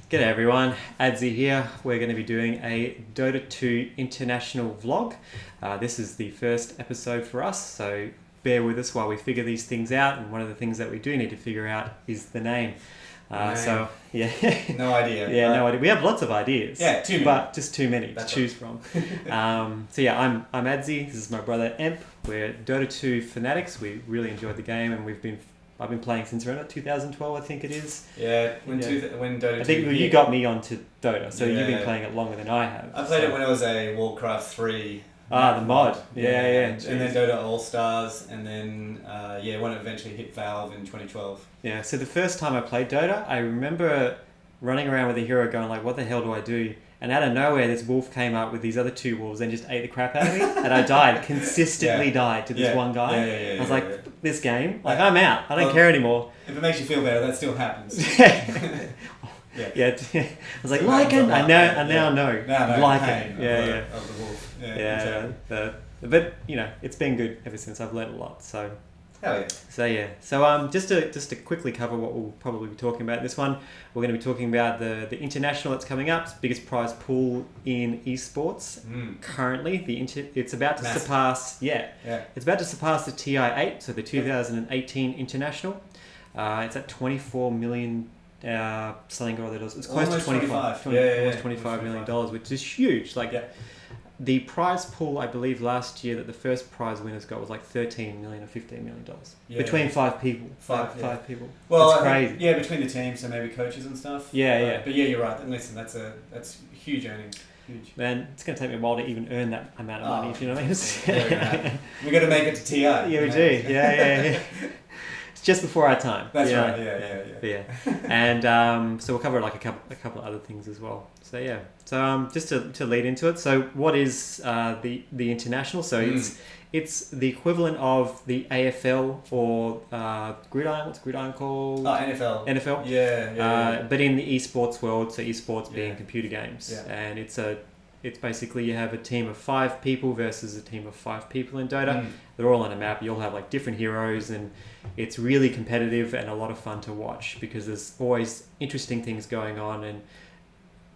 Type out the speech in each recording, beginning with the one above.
G'day everyone, Adzi here. We're going to be doing a Dota 2 international vlog. This is the first episode for us, so bear with us while we figure these things out, and one of the things that we do need to figure out is the name. So, yeah. No idea. Yeah, no idea. We have lots of ideas. Yeah, too many. But just too many That's to choose from. So yeah, I'm Adzi, this is my brother Emp. We're Dota 2 fanatics. We really enjoyed the game, and I've been playing since around 2012, I think it is. Yeah, when Dota 2 I think you got me onto Dota, so you've been playing it longer than I have. I played it when it was a Warcraft 3. The mod. Yeah. And then Dota All-Stars, and then, when it eventually hit Valve in 2012. Yeah, so the first time I played Dota, I remember running around with a hero going like, what the hell do I do? And out of nowhere, this wolf came up with these other two wolves and just ate the crap out of me. And I died, consistently died to this one guy. I was like, this game, I'm out. I don't care anymore. If it makes you feel better, that still happens. I was like, Lycan. I now know. Lycan. Of the wolf. But it's been good ever since. I've learned a lot. So. Hell yeah. So just to quickly cover what we'll probably be talking about in this one, we're going to be talking about the international that's coming up. It's the biggest prize pool in esports currently. It's about to surpass it's about to surpass the TI9, so the 2018 international. It's at 24 million something or other. It's close to 25 million dollars, which is huge. The prize pool, I believe, last year that the first prize winners got was like $13 million or $15 million between 5 people. Five people. Well, it's crazy. Between the teams, so maybe coaches and stuff. But you're right. And listen, that's huge earnings. Huge. Man, it's going to take me a while to even earn that amount of money. If you know what I mean. We're going to make it to TI. Yeah, we do. Yeah. It's just before our time. That's right. Yeah. And so we'll cover a couple of other things as well. So yeah. So just to lead into it. So what is the international? So it's the equivalent of the AFL or Gridiron. What's Gridiron called? NFL. NFL. Yeah. But in the esports world, so esports being computer games, and it's basically you have a team of 5 people versus a team of 5 people in Dota. They're all on a map. You'll have different heroes, and it's really competitive and a lot of fun to watch because there's always interesting things going on. And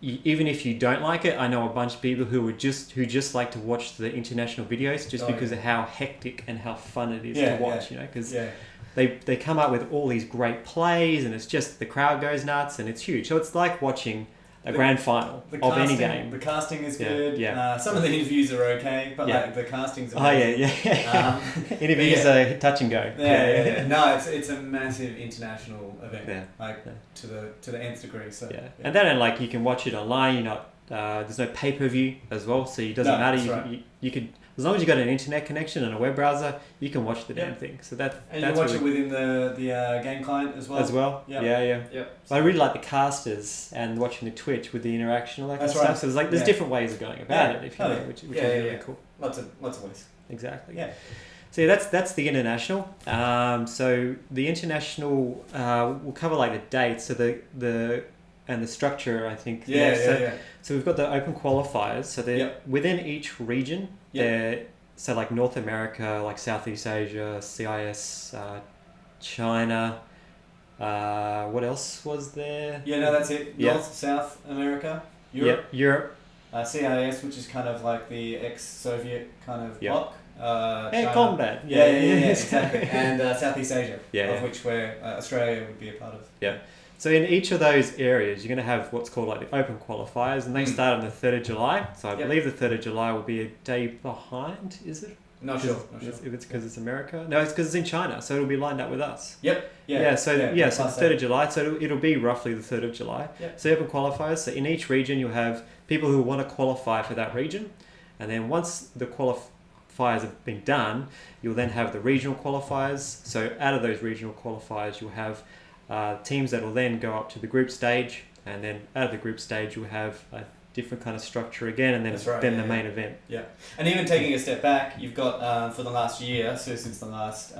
even if you don't like it, I know a bunch of people who just like to watch the international videos just because of how hectic and how fun it is to watch. Because they come up with all these great plays, and it's just the crowd goes nuts, and it's huge. So it's like watching a grand final of any game. The casting is good. Some of the interviews are okay, but the casting's amazing. Interviews are touch and go. No, it's a massive international event. To the nth degree. So and then you can watch it online. You're not there's no pay-per-view as well, so it doesn't matter. You could, as long as you got an internet connection and a web browser, you can watch the damn thing. So that's you can watch it within the game client as well. So I really like the casters and watching the Twitch with the interaction, all that kind of stuff. So there's different ways of going about it, if you know, which is really cool. Lots of ways. Exactly. So that's the international. So the international we'll cover the dates. So the and the structure, I think. So we've got the open qualifiers. So they're within each region. So North America, Southeast Asia, CIS, China. What else was there? That's it. North, South America, Europe. Europe. CIS, which is kind of like the ex-Soviet kind of bloc. China. Combat. Exactly. And Southeast Asia, of which Australia would be a part of. So in each of those areas, you're going to have what's called the open qualifiers, and they start on the 3rd of July. So I believe the 3rd of July will be a day behind, is it? Not sure. If it's because it's America. No, it's because it's in China, so it'll be lined up with us. So the 3rd of July, so it'll be roughly the 3rd of July. So open qualifiers, so in each region you'll have people who want to qualify for that region, and then once the qualifiers have been done, you'll then have the regional qualifiers. So out of those regional qualifiers, you'll have teams that will then go up to the group stage, and then out of the group stage you'll have a different kind of structure again, and then the main event. And even taking a step back, you've got for the last year, so since the last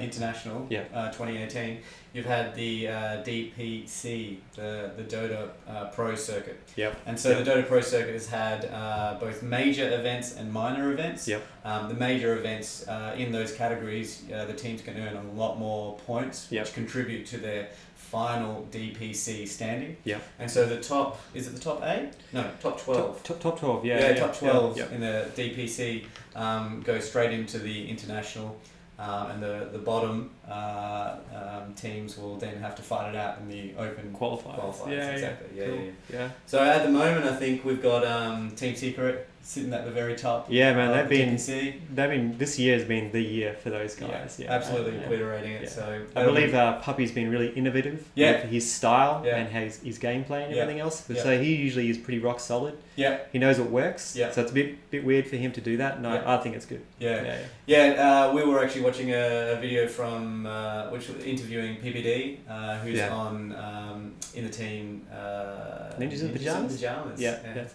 international, 2018, you've had the DPC, the Dota Pro Circuit. And so the Dota Pro Circuit has had both major events and minor events. The major events in those categories, the teams can earn a lot more points, which contribute to their final DPC standing. Yeah. And so the top, is it the top 8? No, top 12. Top 12, yeah. Yeah, top 12 yeah. in the DPC go straight into the international. And the bottom teams will then have to fight it out in the open qualifiers. Yeah, exactly. Yeah, cool. Yeah. So at the moment, I think we've got Team Secret sitting at the very top. Yeah, man, they've been DPC. this year has been the year for those guys. Yeah, absolutely obliterating it. Yeah. So I believe Puppy's been really innovative with his style and his gameplay and everything else. So he usually is pretty rock solid. Yeah, he knows what works. Yeah. So it's a bit weird for him to do that. And I think it's good. Yeah. We were actually watching a video from which was interviewing PPD, who's on in the team Ninjas in Pajamas. Yeah.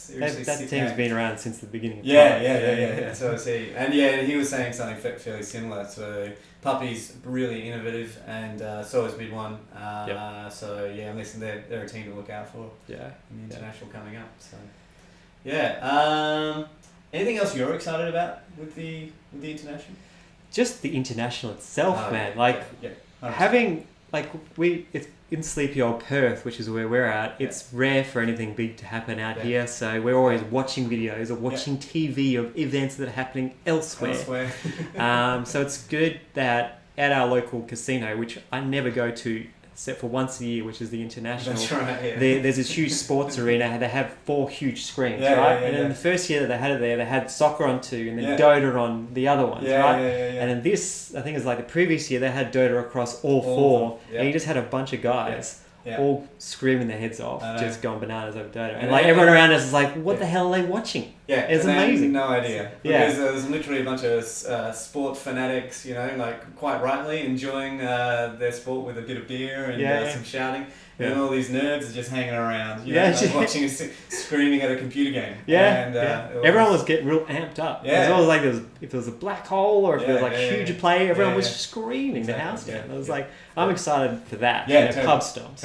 That team's been around since the beginning of time. Yeah. So I see. And he was saying something fairly similar. So Puppy's really innovative, and so is Bid One. So listen, they're a team to look out for. Yeah. In the international coming up. So anything else you're excited about with the international? Just the international itself, man. Having it's in sleepy old Perth, which is where we're at. It's rare for anything big to happen out here, so we're always watching videos or watching TV of events that are happening elsewhere. So it's good that at our local casino, which I never go to except for once a year, which is the international. That's right. Yeah. There's this huge sports arena. They have 4 huge screens, right? And then the first year that they had it there, they had soccer on 2, and then Dota on the other ones, right? And then this, I think, is like the previous year they had Dota across all 4, and you just had a bunch of guys. All screaming their heads off, just going bananas over Dota. And everyone around us is like, what the hell are they watching? Yeah, it's amazing. No idea. Because there's literally a bunch of sport fanatics, quite rightly enjoying their sport with a bit of beer and some shouting. And all these nerds are just hanging around, watching screaming at a computer game. Everyone was getting real amped up. It was always like if there was a black hole or if there was huge play, everyone was screaming the house down. It was like, I'm excited for that. Pub stomps.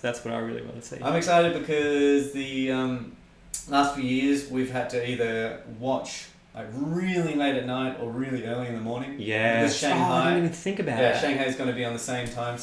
That's what I really want to see. I'm excited because the last few years we've had to either watch really late at night or really early in the morning. Because Shanghai, I didn't even think about it. Shanghai's going to be on the same time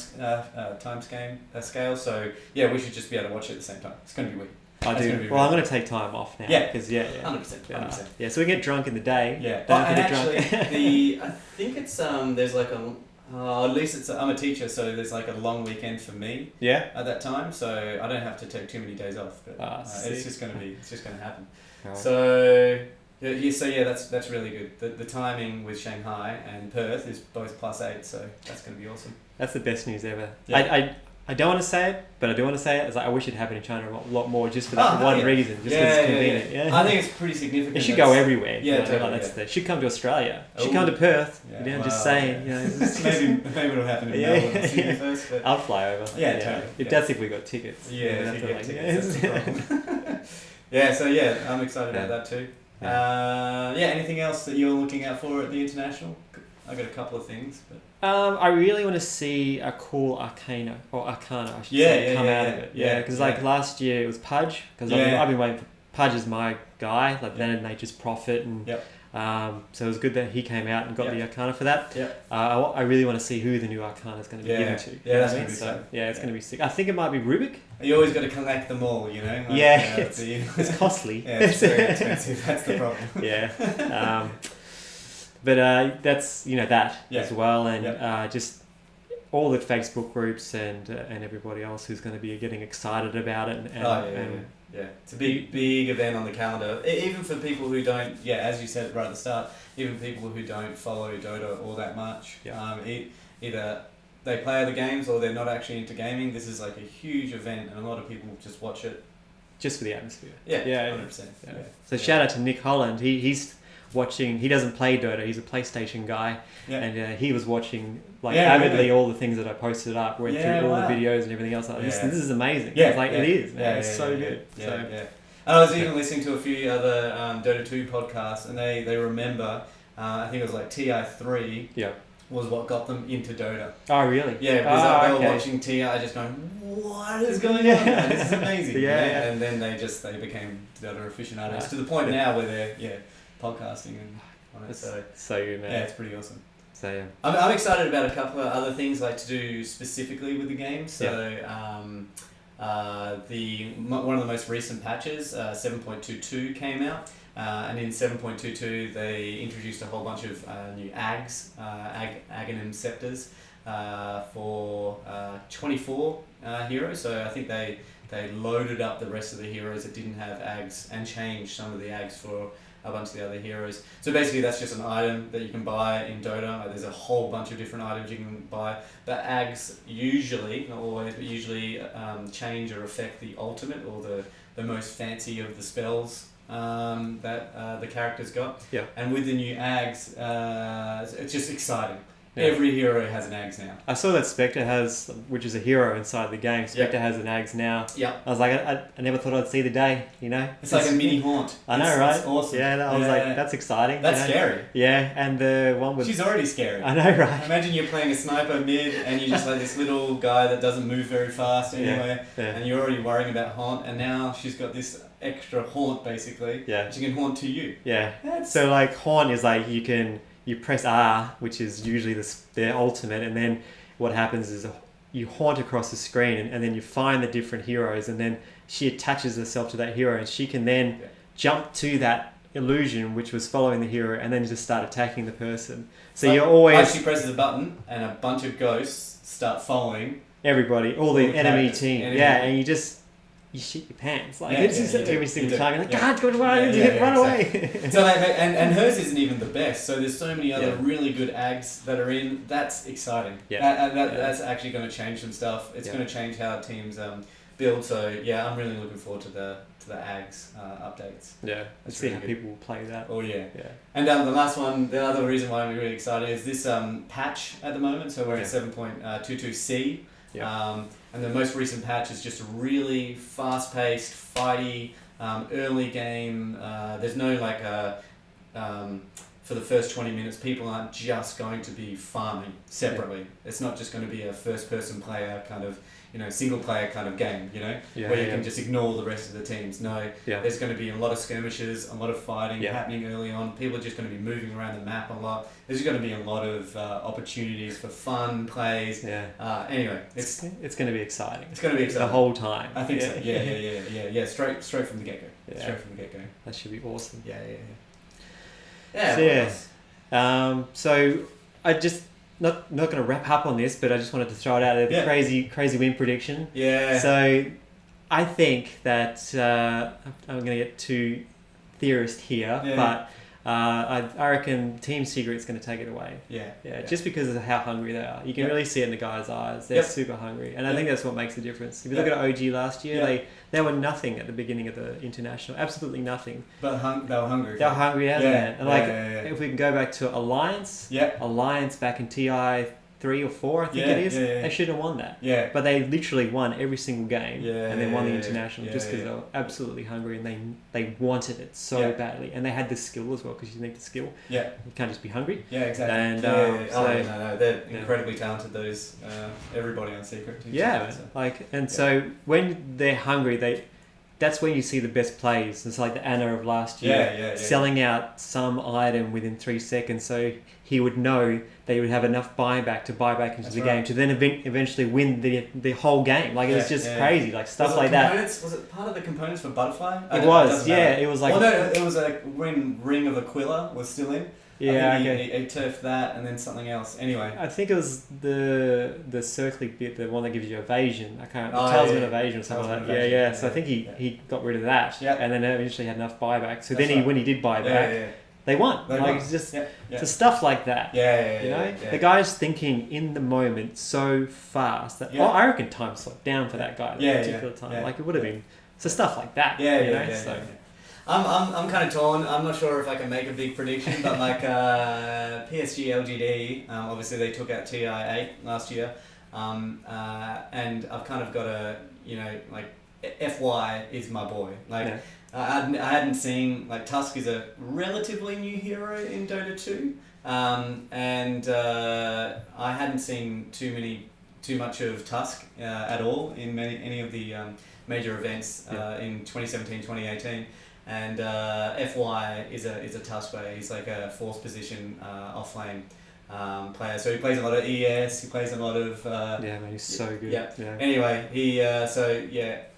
scale. So we should just be able to watch it at the same time. It's going to be weird. I do. Well, I'm going to take time off now. 100%. So we get drunk in the day. I think it's there's like at least I'm a teacher, so there's like a long weekend for me. At that time, so I don't have to take too many days off. But it's just going to happen. Right. So. That's really good. The timing with Shanghai and Perth is both +8, so that's going to be awesome. That's the best news ever. I don't want to say it, but I do want to say it. It's like I wish it happened in China a lot more, just for that one reason, just because it's convenient. I think it's pretty significant. It should go everywhere. Totally. Should come to Australia. Should come to Perth. Just saying. Maybe it'll happen in Melbourne Sydney first. But I'll fly over. Totally. That's if we got tickets. That's the problem. I'm excited about that too. Anything else that you're looking out for at the international? I've got a couple of things, but I really want to see a cool Arcana, I should say, come out of it. Because last year it was Pudge, because I've been waiting for Pudge is my guy, Planet Nature's Prophet, and so it was good that he came out and got the Arcana for that. I really want to see who the new Arcana is going to be given to. That's going to be sick. It's going to be sick. I think it might be Rubik. You always got to collect them all, it's costly. It's very expensive. That's the problem. But that's that as well, and just all the Facebook groups and everybody else who's going to be getting excited about it. It's a big event on the calendar. Even for people who don't, as you said right at the start, even people who don't follow Dota all that much, either they play other games or they're not actually into gaming. This is like a huge event, and a lot of people just watch it just for the atmosphere. 100%. So shout out to Nick Holland. He's watching. He doesn't play Dota. He's a PlayStation guy, and he was watching avidly all the things that I posted up. Went through all the videos and everything else. This is amazing. It is. Man. It's so good. And I was even listening to a few other Dota 2 podcasts, and they remember. I think it was like TI9. Was what got them into Dota. Oh, really? Yeah, because they were watching TI just going, what is going on? This is amazing. And then they became Dota aficionados to the point now where they're podcasting and on it. So good, man. Yeah, it's pretty awesome. So yeah. I'm excited about a couple of other things like to do specifically with the game. So one of the most recent patches, 7.22 came out. And in 7.22 they introduced a whole bunch of new AGs, Aghanim Scepters, for 24 heroes. So I think they loaded up the rest of the heroes that didn't have AGs and changed some of the AGs for a bunch of the other heroes. So basically that's just an item that you can buy in Dota. Like, there's a whole bunch of different items you can buy. The AGs usually, not always, but usually change or affect the ultimate or the most fancy of the spells that the character's got. Yeah. And with the new AGs, it's just exciting. Yeah. Every hero has an AGS now. I saw that Spectre has, which is a hero inside the game. Spectre has an AGS now. Yeah. I was like, I never thought I'd see the day, you know? It's like a mini haunt. I know, right? It's awesome. Yeah, I was like, that's exciting. That's scary. Yeah, and the one with... She's already scary. I know, right? Imagine you're playing a sniper mid and you're just like this little guy that doesn't move very fast anyway, and you're already worrying about haunt, and now she's got this extra haunt basically. Yeah. She can haunt to you. Yeah. So like haunt is like you press R, which is usually their ultimate, and then what happens is you haunt across the screen, and then you find the different heroes, and then she attaches herself to that hero, and she can then jump to that illusion which was following the hero, and then just start attacking the person. So you're always... Like she presses a button, and a bunch of ghosts start following everybody, all the enemy team. And you shit your pants. Like, it's just every single time. You're like, God, run away. So and hers isn't even the best. So there's so many other really good AGs that are in. That's exciting. Yeah. And that's actually going to change some stuff. It's going to change how teams build. So yeah, I'm really looking forward to the AGs updates. Yeah. Let's see how people will play that. Oh yeah. Yeah. And the last one, the other reason why I'm really excited is this patch at the moment. So we're at 7.22C. Yeah. And the most recent patch is just a really fast-paced, fighty, early game. There's no for the first 20 minutes, people aren't just going to be farming separately. Yeah. It's not just going to be a first-person player kind of, single-player kind of game, where you can just ignore the rest of the teams. No, there's going to be a lot of skirmishes, a lot of fighting happening early on. People are just going to be moving around the map a lot. There's going to be a lot of opportunities for fun plays. Yeah. Anyway, it's going to be exciting. It's going to be exciting the whole time. I think so. Yeah. Straight from the get-go. Yeah. Straight from the get-go. That should be awesome. Yeah. So I just not going to wrap up on this, but I just wanted to throw it out there. The crazy win prediction. Yeah. So I think that I'm going to get too theorist here, but I reckon Team Secret's going to take it away. Yeah. Just because of how hungry they are. You can really see it in the guys' eyes. They're super hungry, and I think that's what makes the difference. If you look at OG last year, they were nothing at the beginning of the international. Absolutely nothing. But they were hungry. They were hungry as man. And if we can go back to Alliance, Alliance back in TI9 or 4, I think it is. They should have won that. But they literally won every single game and then won the international just because they were absolutely hungry and they wanted it so badly. And they had the skill as well, because you need the skill. You can't just be hungry. Yeah, exactly. And no, they're incredibly talented. Those everybody on Secret. So when they're hungry, that's when you see the best plays. It's like the Anna of last year, selling out some item within 3 seconds, so he would know that he would have enough buyback into the game to then eventually win the whole game. Like, it was just crazy, like stuff like that. Was it part of the components for Butterfly? It was, it was like... Well, no, it was when Ring of Aquila was still in. Yeah, he turfed that and then something else. Anyway, I think it was the circly bit, the one that gives you evasion. I can't. Talisman evasion or something like that. So I think he got rid of that, and then eventually had enough buyback. So then when he did buy back, they won. It's just so stuff like that. The guy's thinking in the moment so fast that I reckon time slowed down for that guy at that particular time. Like, it would have been stuff like that. I'm kind of torn. I'm not sure if I can make a big prediction, but like PSG LGD, obviously they took out TI9 last year, and I've kind of got a, FY is my boy. I hadn't seen, Tusk is a relatively new hero in Dota 2, and I hadn't seen too much of Tusk at all in any of the major events in 2017, 2018. And FY is a Tusk player. He's like a fourth position off lane. player. So he plays a lot of ES. He plays a lot of. Yeah, man, he's so good. Yeah. Yeah. Anyway,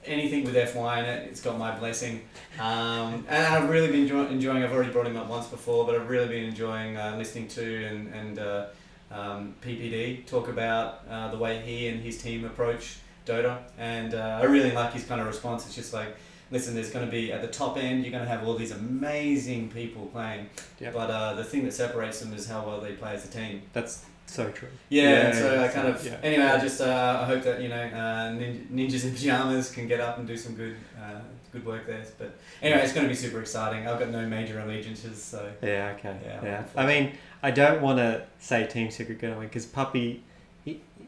anything with F1 in it, it's got my blessing. And I've really been enjoying. I've already brought him up once before, but I've really been enjoying listening to and PPD talk about the way he and his team approach Dota, and I really like his kind of response. It's just like, listen, there's going to be, at the top end, you're going to have all these amazing people playing, but the thing that separates them is how well they play as a team. That's so true. Anyway, I just I hope that ninjas in pajamas can get up and do some good work there. But anyway, it's going to be super exciting. I've got no major allegiances, so yeah. I mean, I don't want to say Team Secret going to win because Puppy,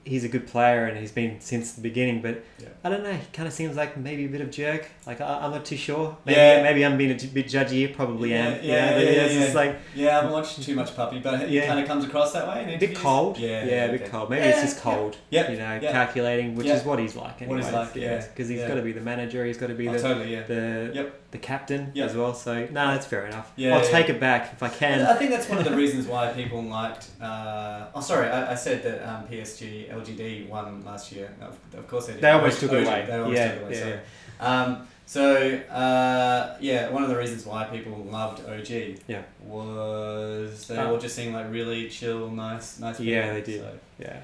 he's a good player and he's been since the beginning, but I don't know, he kind of seems like maybe a bit of jerk. Like, I'm not too sure. Maybe I'm being a bit judgy here, probably am. It's like, I haven't watched too much Puppy, but he kind of comes across that way in interviews. A bit cold. A bit cold. Maybe it's just cold, calculating, which is what he's like anyway. Because he's got to be the manager, he's got to be the captain as well. So, that's fair enough. I'll take it back if I can. I think that's one of the reasons why people liked... I said that PSG, LGD won last year. Of course they did. They almost took it away. They almost took it away. One of the reasons why people loved OG was they all just seemed like really chill, nice people. Yeah, they did.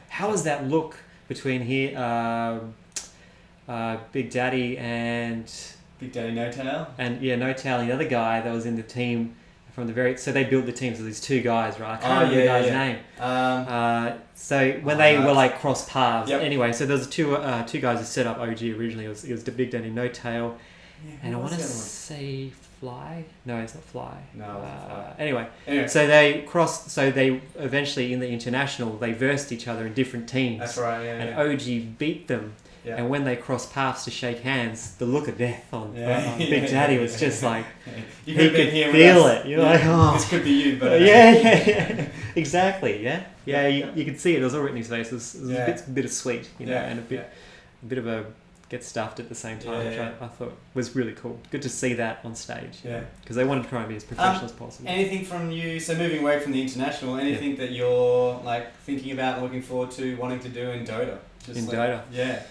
How was that look between here, Big Daddy and... Big Daddy No Tail? And No Tail, the other guy that was in the team from the very... So they built the team, so these two guys, right? I can't remember the guy's name. So when they were like cross paths, anyway, so there was two guys who set up OG originally. It was the Big Daddy No Tail, and I want to say Fly. No, it's not Fly. No. Anyway, so they crossed. So they eventually in the international they versed each other in different teams. That's right. And OG beat them. Yeah. And when they crossed paths to shake hands, the look of death on Big Daddy was just like, you he could feel it. You're like, this could be you, but... Exactly, you could see it. It was all written in his face. It was a bit of sweet, and a bit of a get stuffed at the same time, which I thought was really cool. Good to see that on stage. Because they wanted to try and be as professional as possible. Anything from you, so moving away from the international, anything that you're like thinking about, looking forward to, wanting to do in Dota? Dota? Yeah.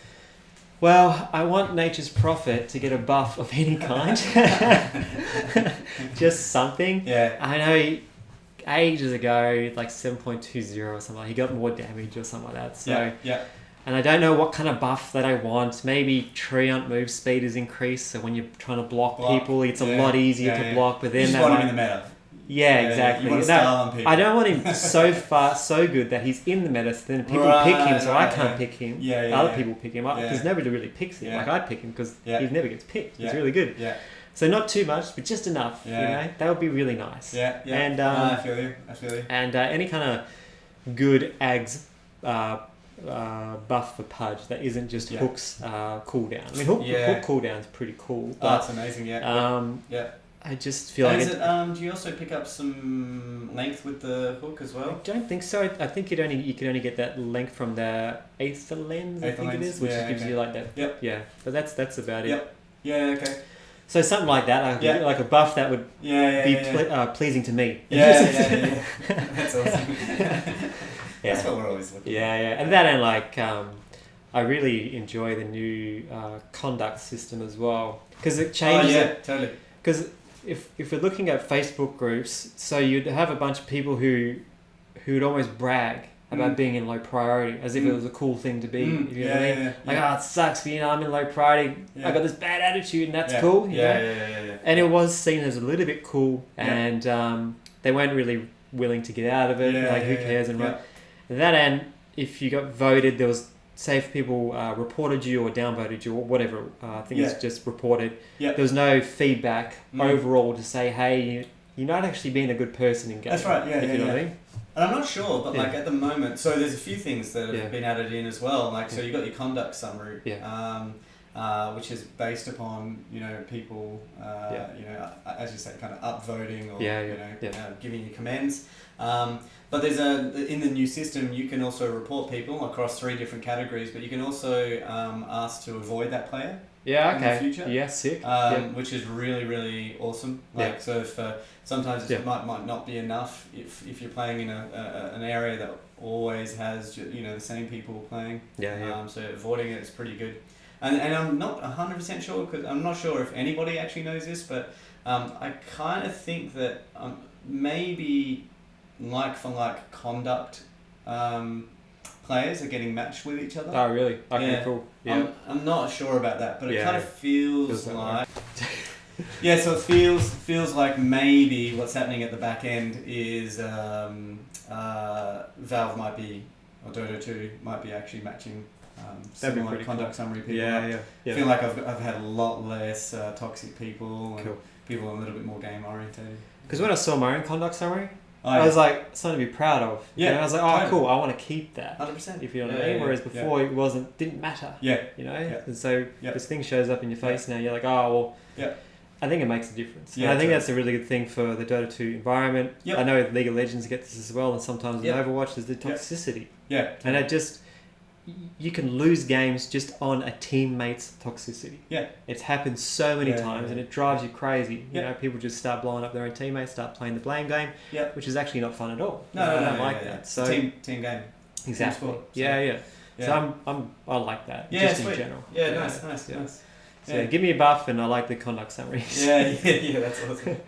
Well, I want Nature's Prophet to get a buff of any kind. Just something. Yeah. I know ages ago, like 7.20 or something, he got more damage or something like that. So, and I don't know what kind of buff that I want. Maybe Treant move speed is increased, so when you're trying to block people, it's a lot easier to block. But then you just want him in the meta. Yeah, exactly. You want to style on people. I don't want him so good that he's in the meta, so then people pick him, so I can't pick him. Other people pick him up because nobody really picks him. Like I pick him because he never gets picked. He's really good. So not too much, but just enough. That would be really nice. And I feel you. And any kind of good ags buff for Pudge that isn't just Hook's cooldown. I mean, Hook cooldown is pretty cool. But, that's amazing. I just feel like do you also pick up some length with the hook as well? I don't think so. I think you can only get that length from the Aether Lens, I think it is, which gives you like that. Yeah, but that's about it. Okay. So something like that, like a buff that would be pleasing to me. That's awesome. That's what we're always looking for. And that, and like I really enjoy the new conduct system as well because it changes it. Totally. Because if we're looking at Facebook groups, so you'd have a bunch of people who would almost brag about being in low priority as if it was a cool thing to be. If you know what I mean? Like, it sucks, but I'm in low priority. I got this bad attitude, and that's cool. You know? And it was seen as a little bit cool, and they weren't really willing to get out of it. Like, who cares? And that end, if you got voted, there was, say if people reported you or downvoted you or whatever, I think it's just reported. There was no feedback overall to say, hey, you're not actually being a good person in game. That's right, you know what I mean? And I'm not sure, but like at the moment, so there's a few things that have been added in as well. Like, so you got your conduct summary, which is based upon, people, as you say, kind of upvoting or, giving you commends. But there's in the new system, you can also report people across 3 different categories, but you can also ask to avoid that player. Yeah, okay. In the future. Yeah, sick. Which is really, really awesome. Like, so if sometimes it might not be enough if you're playing in an area that always has the same people playing. So avoiding it is pretty good. And I'm not 100% sure, because I'm not sure if anybody actually knows this, but I kind of think that maybe like for like conduct players are getting matched with each other. Oh, really? Okay, cool. Yeah. I'm not sure about that, but it kind of feels like... Yeah, so it feels like maybe what's happening at the back end is Valve might be, or Dota 2 might be actually matching similar conduct summary people. Yeah. I feel like I've had a lot less toxic people and people a little bit more game oriented. Because when I saw my own conduct summary, I was like, something to be proud of. Yeah. I was like, oh, cool, I want to keep that. 100%. If you know what I mean. Whereas before it didn't matter. Yeah. And so this thing shows up in your face now, you're like, oh, well. Yeah. I think it makes a difference. Yeah, and I think that's a really good thing for the Dota 2 environment. Yep. I know League of Legends gets this as well, and sometimes in Overwatch there's the toxicity. Yeah. And it just, you can lose games just on a teammate's toxicity. Yeah. It's happened so many times and it drives you crazy. You know, people just start blowing up their own teammates, start playing the blame game, which is actually not fun at all. No, I don't like that. So team game. Exactly. Team sport, so I like that. Yeah, just sweet. in general. Yeah, nice. So give me a buff, and I like the conduct summaries. Yeah, that's awesome.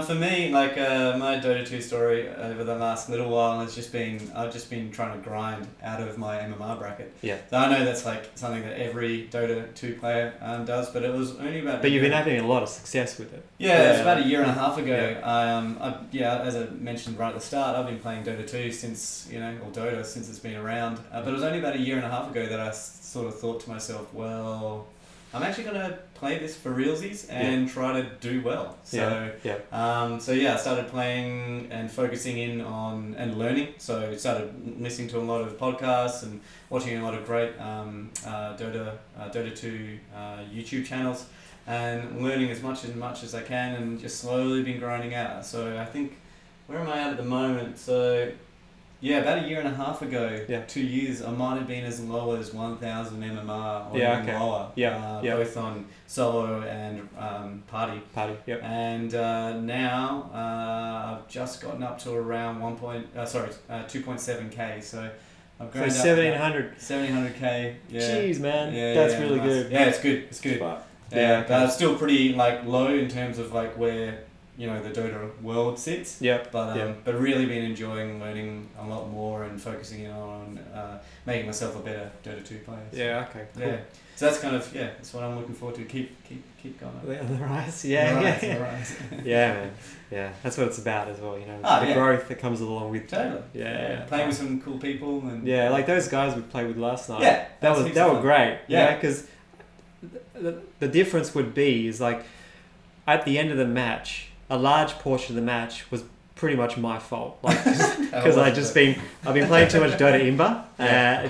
For me, like my Dota 2 story over the last little while has just been I've just been trying to grind out of my MMR bracket. Yeah. So I know that's like something that every Dota 2 player does, but it was only about. But you've been having a lot of success with it. Yeah, it was about a year and a half ago. As I mentioned right at the start, I've been playing Dota 2 since or Dota since it's been around. But it was only about a year and a half ago that I sort of thought to myself, well, I'm actually going to play this for realsies and try to do well. So, I started playing and focusing in on and learning. So I started listening to a lot of podcasts and watching a lot of great Dota 2 YouTube channels and learning as much as I can, and just slowly been grinding out. So I think, where am I at the moment? So about a year and a half ago, 2 years, I might have been as low as 1,000 MMR or even lower. Both on solo and party. And now I've just gotten up to around 2.7k. So I've grown so 1,700k. Yeah. Jeez, man, that's really good. Yeah, it's good. But it's still pretty low in terms of where the Dota world sits. But really been enjoying learning a lot more and focusing in on making myself a better Dota 2 player. So, cool. Yeah. So that's kind of that's what I'm looking forward to. Keep going. On the rise. The rise. Yeah, man. Yeah, that's what it's about as well. The growth that comes along with totally. Playing with some cool people and like those guys we played with last night. Yeah, that were great. Yeah, because the difference would be is at the end of the match, a large portion of the match was pretty much my fault, because I've been playing too much Dota Imba,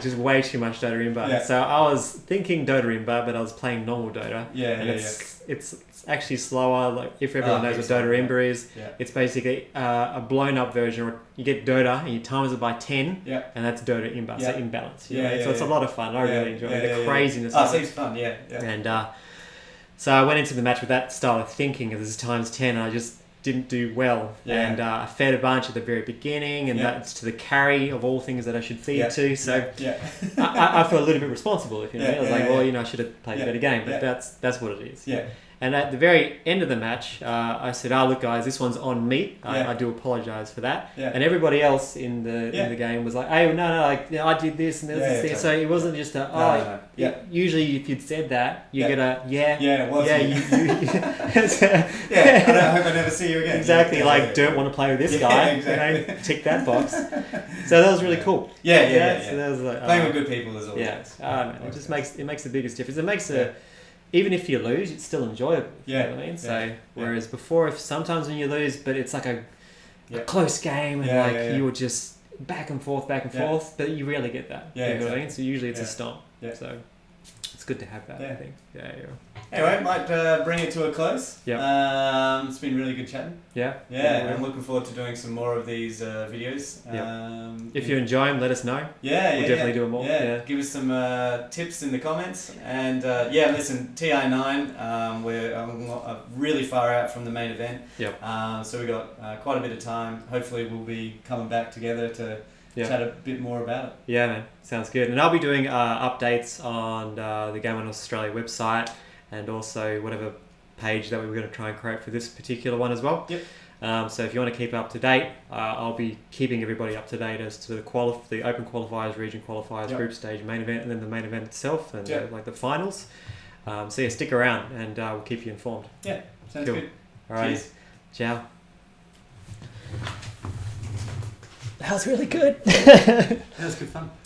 just way too much Dota Imba. So I was thinking Dota Imba, but I was playing normal Dota. It's actually slower. If everyone knows what Dota Imba is, it's basically a blown up version. Or you get Dota and you times it by 10, and that's Dota Imba, so imbalance. So it's a lot of fun. I really enjoy it. The craziness. It seems fun. And so I went into the match with that style of thinking. This is times 10, and I just didn't do well. And I fed a bunch at the very beginning, and that's to the carry of all things that I should feed to. So I feel a little bit responsible, if you know. I was I should have played a better game, but that's what it is. And at the very end of the match, I said, look guys, this one's on me. I do apologise for that. And everybody else in the game was like, hey, no, I did this and this thing. So it wasn't just usually if you'd said that, you get a, it was. I hope I never see you again. Exactly, don't want to play with this guy. Exactly. Tick that box. So that was really cool. So that was playing with good people is always it just makes the biggest difference. It makes even if you lose, it's still enjoyable. You know what I mean? So whereas before, sometimes when you lose, but it's like a close game, and you were just back and forth, but you rarely get that. You know what I mean? So usually it's a stomp. So it's good to have that. I think. Yeah. Anyway, might bring it to a close. Yeah. It's been really good chatting. Yeah. I'm looking forward to doing some more of these videos. If you enjoy them, let us know. We'll definitely do them more. Give us some tips in the comments. And listen, TI9, we're really far out from the main event. So we got quite a bit of time. Hopefully we'll be coming back together to chat a bit more about it. Yeah, man. Sounds good. And I'll be doing updates on the Game on Australia website and also whatever page that we were going to try and create for this particular one as well. So if you want to keep up to date, I'll be keeping everybody up to date as to the open qualifiers, region qualifiers, group stage, main event, and then the main event itself, and the finals. So stick around, and we'll keep you informed. Yeah, sounds good. All right. Cheers. Ciao. That was really good. That was good fun.